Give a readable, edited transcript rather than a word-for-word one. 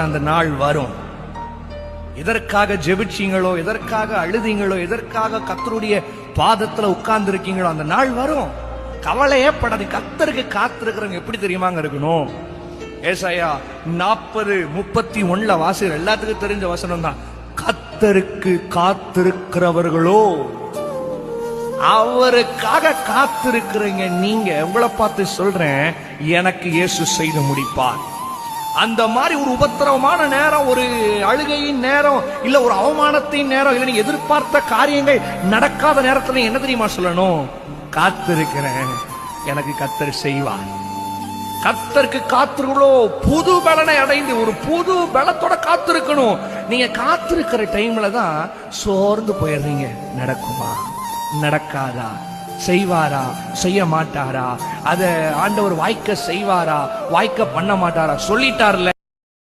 அந்த நாள் வரும். எதற்காக ஜெபிச்சீங்களோ, எதற்காக அழுதீங்களோ, எதற்காக கர்த்தருடைய பாதத்துல உட்கார்ந்து இருக்கீங்களோ அந்த நாள் வரும். கவலையே படாது. கர்த்தருக்கு காத்திருக்கிறவங்க எப்படி தெரியுமாங்க இருக்கணும்? ஏசாயா 40:31 வாசிக்கிற எல்லாத்துக்கும் தெரிஞ்ச வசனம் தான். கர்த்தருக்கு காத்திருக்கிறவர்களோ, அவருக்காக காத்திருக்கிறீங்க நீங்க. உங்களை பார்த்து சொல்றேன், எனக்கு இயேசு செய்து முடிப்பார். அந்த மாதிரி ஒரு உபத்திரவமான நேரம், ஒரு அழுகையின் நேரம், இல்ல ஒரு அவமானத்தின் நேரம், இல்ல நீங்க எதிர்பார்த்த காரியங்கள் நடக்காத நேரத்துல என்ன தெரியுமா சொல்லணும்? காத்திருக்கிறேன், எனக்கு கர்த்தர் செய்வார். கர்த்தருக்கு காத்திருக்கிறோ புது பலனை அடைந்து ஒரு புது பலத்தோட காத்திருக்கணும். நீங்க காத்திருக்கிற டைம்ல தான் சோர்ந்து போயிடுறீங்க. நடக்குமா, நடக்காதா, செய்வாரா, செய்ய மாட்டாரா, அத ஆண்டவர் வாய்க்க செய்வாரா, வாய்க்க பண்ண மாட்டாரா, சொல்லிட்டார்ல.